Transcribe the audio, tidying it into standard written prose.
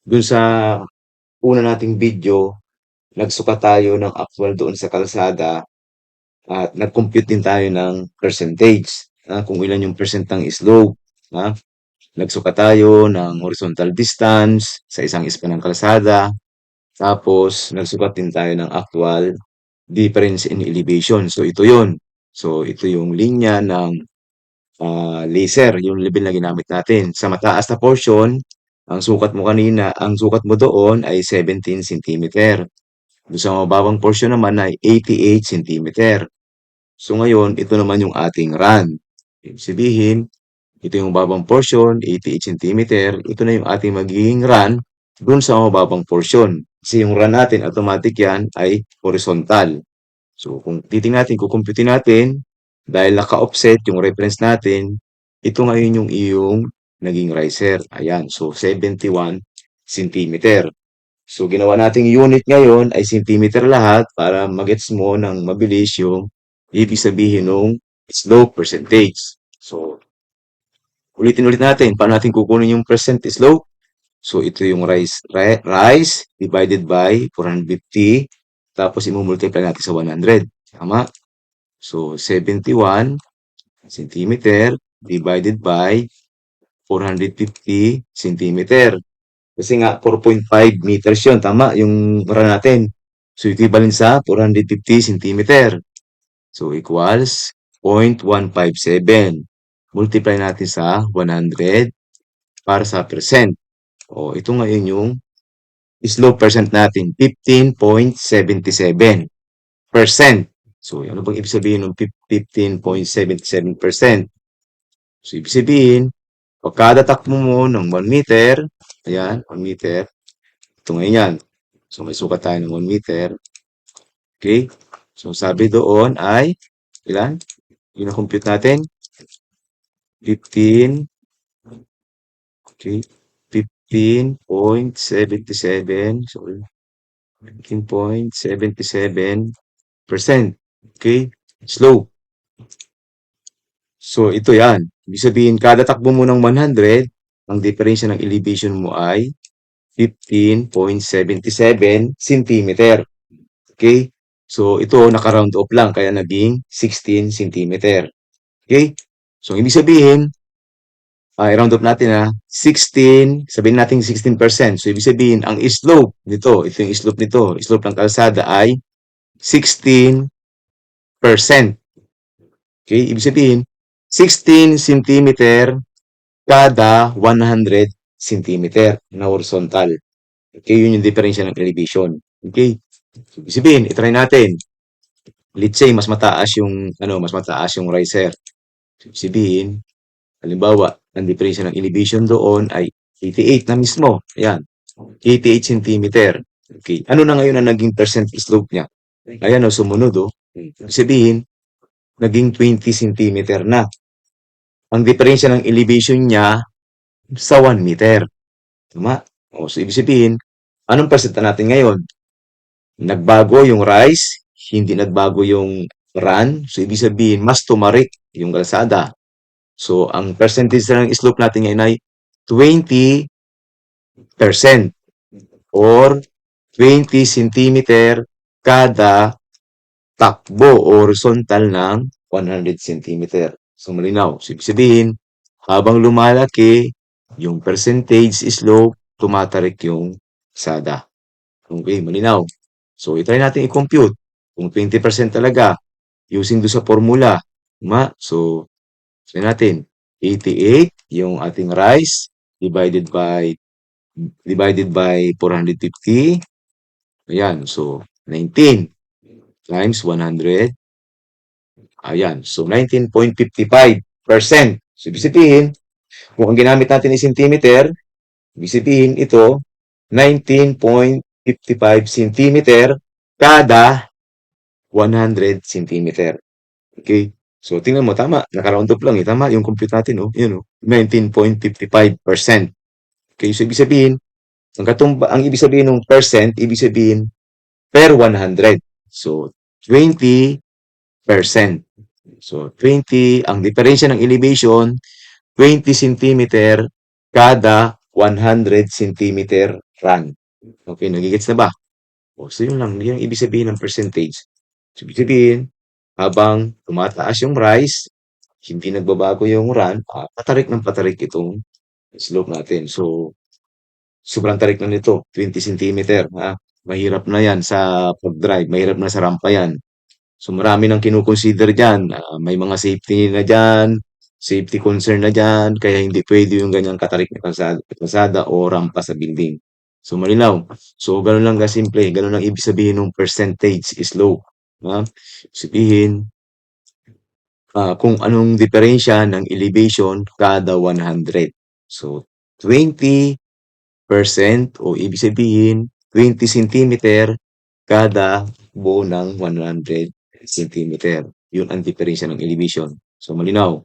Dun sa una nating video, nagsukat tayo ng actual doon sa kalsada at nag-compute din tayo ng percentage, kung ilan yung percent ng slope. Ha? Nagsukat tayo ng horizontal distance sa isang span ng kalsada. Tapos, nagsukat din tayo ng actual difference in elevation. So, ito yun. So, ito yung linya ng laser, yung level na ginamit natin. Sa mataas na portion, ang sukat mo doon ay 17 centimeter. Doon sa mababang portion naman ay 88 centimeter. So ngayon, ito naman yung ating run. Ibig sabihin, ito yung mababang portion, 88 centimeter. Ito na yung ating magiging run dun sa mababang portion. Kasi yung run natin, automatic yan ay horizontal. So kung titingnan natin, kukumpute natin, dahil naka-offset yung reference natin, ito ngayon yung iyong naging riser. Ayan, so 71 centimeter. So ginawa nating unit ngayon ay centimeter lahat para magets mo ng mabilis yung ibig sabihin ng slope percentage. So ulitin ulit natin, paano natin kukunin yung percent slope? So ito yung rise divided by 450, tapos i-multiply natin sa 100. Tama? So 71 centimeter divided by 450 centimeter. Kasi nga 4.5 meters yun. Tama, yung run natin. So equivalent sa 450 centimeter. So equals 0.157. Multiply natin sa 100 para sa percent. O ito ngayon yung slope percent natin, 15.77%. So ano bang ibig sabihin ng 15.77%? So ibig sabihin, pag kada takbo mo ng 1 meter, ayan, 1 meter, ito ngayon yan. So may sukat tayo ng 1 meter. Okay? So sabi doon ay, ilan? Yung na-compute natin, 15, okay, 15.77, sorry, 15.77%. Okay? Slope. So ito yan. Ibig sabihin, kada takbo mo ng 100, ang diferensya ng elevation mo ay 15.77 centimeter. Okay? So ito, naka-round off lang, kaya naging 16 centimeter. Okay? So ibig sabihin, i-round off natin 16, sabihin natin 16%. So ibig sabihin, ang slope nito, ito yung slope nito, slope ng kalsada ay 16%. Okay? Ibig sabihin, 16 centimeter kada 100 centimeter na horizontal. Okay, yun yung diferensya ng elevation. Okay? So, ibig sabihin, itry natin. Let's say, mas mataas yung riser. So, ibig sabihin, halimbawa, ang diferensya ng elevation doon ay 88 na mismo. Ayan, 88 centimeter. Okay, ano na ngayon ang naging percent slope niya? Ayan o, sumunod o. Ibig sabihin, naging 20 centimeter na. Ang diferensya ng elevation niya sa 1 meter. Tama? O, so ibig sabihin, anong percent natin ngayon? Nagbago yung rise, hindi nagbago yung run. So, ibig sabihin, mas tumarik yung kalsada. So, ang percentage ng slope natin ngayon ay 20% or 20 centimeter kada takbo o horizontal ng 100 centimeter. So, malinaw. So, ibig sabihin, habang lumalaki, yung percentage slope, tumatarik yung kalsada. Okay, malinaw. So, i-try natin i-compute. Kung 20% talaga, using do sa formula. So, try natin. 88, yung ating rise, divided by 450. Ayan, so, 19 times 100. Ayan, so, 19.55%. So, ibig sabihin, kung ang ginamit natin ay centimeter, ibig sabihin ito, 19.55 centimeter kada 100 centimeter. Okay? So, tingnan mo, tama. Naka-round up lang eh. Tama yung compute natin, oh. Yun, oh. 19.55%. Okay, so ibig sabihin, ang ibig sabihin ng percent, ibig sabihin per 100. So, 20%. So, 20, ang diferensya ng elevation, 20 centimeter kada 100 centimeter run. Okay, nagigets na ba? O, so yun lang, yun ang ibig sabihin ng percentage. So, ibig sabihin, habang tumataas yung rise, hindi nagbabago yung run, patarik ng patarik itong slope natin. So, sobrang tarik na nito, 20 centimeter, ha? Mahirap na yan sa pag-drive, mahirap na sa rampa yan. So marami nang kino-consider diyan, may mga safety na diyan, safety concern na diyan, kaya hindi puwede yung ganyang katarik na kalsada o rampa sa building. So malinaw. So gano'n lang kasimple, gano'n lang ibig sabihin ng percentage slope, ha? Sabihin, kung anong diferensya ng elevation kada 100. So 20% o ibig sabihin 20 centimeter kada buo ng 100 centimeter. Yun ang diferensya ng elevation. So malinaw.